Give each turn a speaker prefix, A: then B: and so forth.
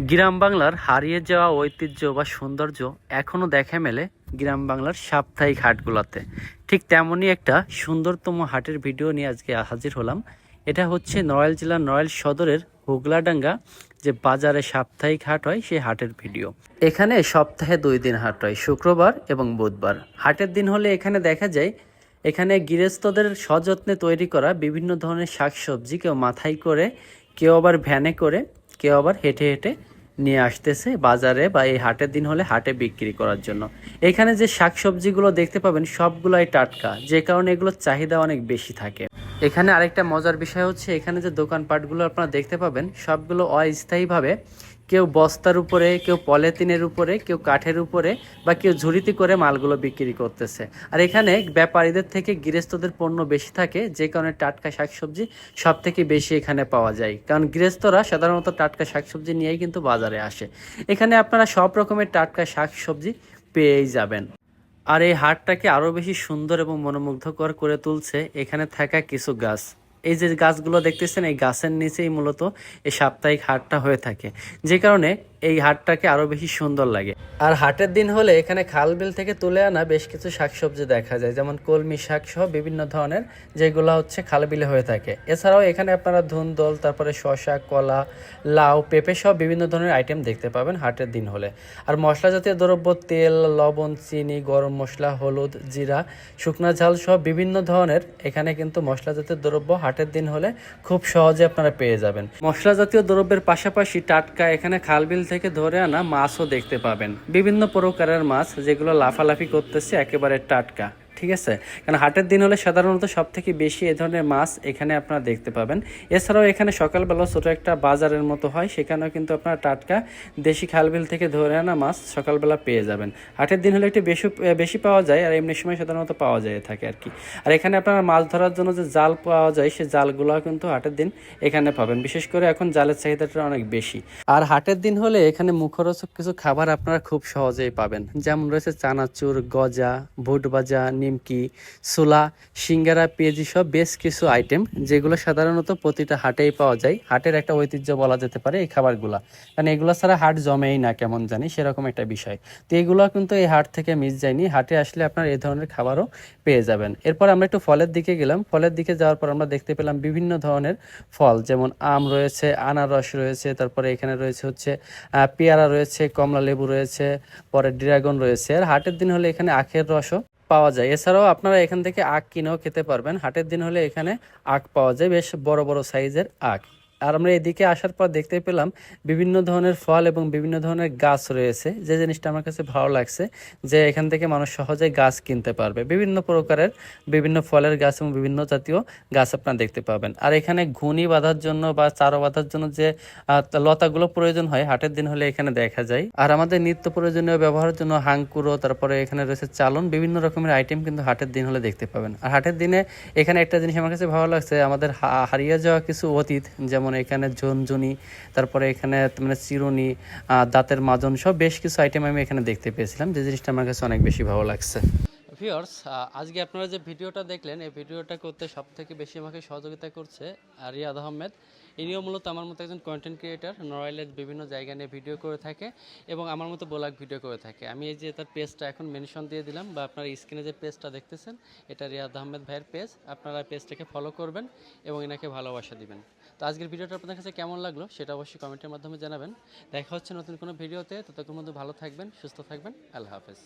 A: গ্রাম বাংলার হারিয়ে যাওয়া ঐতিহ্য বা সৌন্দর্য এখনও দেখা মেলে গ্রাম বাংলার সাপ্তাহিক হাটগুলোতে। ঠিক তেমনই একটা সুন্দরতম হাটের ভিডিও নিয়ে আজকে হাজির হলাম। এটা হচ্ছে নড়াইল জেলার নড়াইল সদরের হুগলাডাঙ্গা যে বাজারে সাপ্তাহিক হাট হয় সেই হাটের ভিডিও। এখানে সপ্তাহে 2 দিন হাট হয়, শুক্রবার এবং বুধবার। হাটের দিন হলে এখানে দেখা যায় এখানে গৃহস্থদের সযত্নে তৈরি করা বিভিন্ন ধরনের শাকসবজি কেউ মাথায় করে, কেউ আবার ভ্যানে করে, কেউ আবার হেঁটে হেঁটে নিয়ে আসতেছে বাজারে বা এই হাটের দিন হলে হাটে বিক্রি করার জন্য। এখানে যে শাকসবজিগুলো দেখতে পাবেন সবগুলাই টাটকা, যে কারণে এগুলোর চাহিদা অনেক বেশি থাকে। এখানে আরেকটা মজার বিষয় হচ্ছে এখানে যে দোকানপাটগুলো আপনারা দেখতে পাবেন সবগুলো অস্থায়ীভাবে কেউ বস্তার উপরে, কেউ পলিথিনের উপরে, কেউ কাঠের উপরে বা কেউ ঝুড়িতে করে মালগুলো বিক্রি করতেছে। আর এখানে ব্যাপারীদের থেকে গৃহস্থদের পণ্য বেশি থাকে, যে কারণে টাটকা শাকসবজি সব থেকে বেশি এখানে পাওয়া যায়। কারণ গৃহস্থরা সাধারণত টাটকা শাকসবজি নিয়েই কিন্তু বাজারে আসে। এখানে আপনারা সব রকমের টাটকা শাকসবজি পেয়েই যাবেন। আর এই হাটটাকে আরো বেশি সুন্দর এবং মনোমুগ্ধকর করে তুলছে এখানে থাকা কিছু গাছ। এই যে গাছগুলো দেখতেছেন, এই গাছের নিচেই মূলত এই সাপ্তাহিক হাটটা হয়ে থাকে, যে কারণে এই হাটটাকে আরো বেশি সুন্দর লাগে। আর হাটের দিন হলে এখানে খাল বিল থেকে তুলে আনা বেশ কিছু শাকসবজি দেখা যায়, যেমন কলমি শাক সহ বিভিন্ন ধরনের, যেগুলো হচ্ছে খাল বিলে হয়ে থাকে। এছাড়াও এখানে আপনারা ধুন্দল, তারপরে শসা, কলা, লাউ, পেঁপে সহ বিভিন্ন ধরনের আইটেম দেখতে পাবেন হাটের দিন হলে। আর মশলা জাতীয় দ্রব্য, তেল, লবণ, চিনি, গরম মশলা, হলুদ, জিরা, শুকনা ঝাল সহ বিভিন্ন ধরনের এখানে কিন্তু মশলা জাতীয় দ্রব্য হাটের দিন হলে খুব সহজে আপনারা পেয়ে যাবেন। মশলা জাতীয় দ্রব্যের পাশাপাশি টাটকা এখানে খালবিল থেকে ধরে আনা মাছও দেখতে পাবেন, বিভিন্ন প্রকারের মাছ যেগুলো লাফালাফি করতেছে একেবারে টাটকা। ঠিক আছে, কারণ হাটের দিন হলে সাধারণত সব থেকে বেশি এ ধরনের মাছ এখানে আপনারা দেখতে পাবেন। এছাড়াও এখানে সকালবেলা ছোটো একটা বাজারের মতো হয়, সেখানেও কিন্তু আপনারা টাটকা দেশি খালবিল থেকে ধরে আনা মাছ সকালবেলা পেয়ে যাবেন। হাটের দিন হলে একটু বেশি পাওয়া যায়, আর এমনি সময় সাধারণত পাওয়া যায় থাকে আর কি। আর এখানে আপনারা মাছ ধরার জন্য যে জাল পাওয়া যায়, সেই জালগুলো কিন্তু হাটের দিন এখানে পাবেন। বিশেষ করে এখন জালের চাহিদাটা অনেক বেশি। আর হাটের দিন হলে এখানে মুখরোচক কিছু খাবার আপনারা খুব সহজেই পাবেন, যেমন রয়েছে চানাচুর, গজা, ভুট ভাজা, নিমকি, ছোলা, সিঙ্গারা, পেঁয়াজি সব বেশ কিছু আইটেম, যেগুলো সাধারণত প্রতিটা হাটেই পাওয়া যায়। হাটের একটা ঐতিহ্য বলা যেতে পারে এই খাবারগুলা, কারণ এগুলো ছাড়া হাট জমেই না কেমন জানি, সেরকম একটা বিষয়। তো এগুলো কিন্তু এই হাট থেকে মিস যায়নি। হাটে আসলে আপনার এই ধরনের খাবারও পেয়ে যাবেন। এরপর আমরা একটু ফলের দিকে গেলাম। ফলের দিকে যাওয়ার পর আমরা দেখতে পেলাম বিভিন্ন ধরনের ফল, যেমন আম রয়েছে, আনারস রয়েছে, তারপরে এখানে রয়েছে হচ্ছে পেয়ারা রয়েছে, কমলা লেবু রয়েছে, পরে ড্রাগন রয়েছে। আর হাটের দিন হলে এখানে আখের রসও পাওয়া যায়। এছাড়াও আপনারা এখান থেকে আখ কিনেও খেতে পারবেন। হাটের দিন হলে এখানে আখ পাওয়া যায়, বেশ বড় বড় সাইজের আখ। আর আমরা এদিকে আসার পর দেখতে পেলাম বিভিন্ন ধরনের ফল এবং বিভিন্ন ধরনের গাছ রয়েছে। যে জিনিসটা আমার কাছে ভালো লাগছে, যে এখান থেকে মানুষ সহজে গাছ কিনতে পারবে। বিভিন্ন প্রকারের বিভিন্ন ফলের গাছ এবং বিভিন্ন জাতীয় গাছ আপনারা দেখতে পাবেন। আর এখানে ঘুনি বাঁধার জন্য বা চারো বাঁধার জন্য যে লতাগুলো প্রয়োজন হয় হাটের দিন হলে এখানে দেখা যায়। আর আমাদের নিত্য প্রয়োজনীয় ব্যবহারের জন্য হাঙ্কুরো, তারপরে এখানে রয়েছে চালন, বিভিন্ন রকমের আইটেম কিন্তু হাটের দিন হলে দেখতে পাবেন। আর হাটের দিনে এখানে একটা জিনিস আমার কাছে ভালো লাগছে, আমাদের হারিয়ে যাওয়া কিছু অতীত, যেমন এখানে ঝুনঝুনি, তারপরে এখানে মানে চিরুনি, দাঁতের মাজন সব বেশ কিছু আইটেম আমি এখানে দেখতে পেয়েছিলাম, যে জিনিসটা আমার কাছে অনেক বেশি ভালো লাগছে। ভিউয়ার্স, আজকে আপনারা যে ভিডিওটা দেখলেন, এই ভিডিওটা করতে সব থেকে বেশি আমাকে সহযোগিতা করছে রিয়াদ আহমেদ। ইনিও মূলত আমার মতো একজন কন্টেন্ট ক্রিয়েটার, নড়াইলের বিভিন্ন জায়গা নিয়ে ভিডিও করে থাকে এবং আমার মতো ব্লগ ভিডিও করে থাকে। আমি এই যে তার পেজটা এখন মেনশন দিয়ে দিলাম, বা আপনার স্ক্রিনে যে পেজটা দেখতেছেন এটা রিয়াদ আহমেদ ভাইয়ের পেজ। আপনারা পেজটাকে ফলো করবেন এবং এনাকে ভালোবাসা দিবেন। তো আজকের ভিডিওটা আপনাদের কাছে কেমন লাগলো সেটা অবশ্যই কমেন্টের মাধ্যমে জানাবেন। দেখা হচ্ছে নতুন কোনো ভিডিওতে। ততক্ষণ মধ্যে ভালো থাকবেন, সুস্থ থাকবেন। আল্লাহ হাফেজ।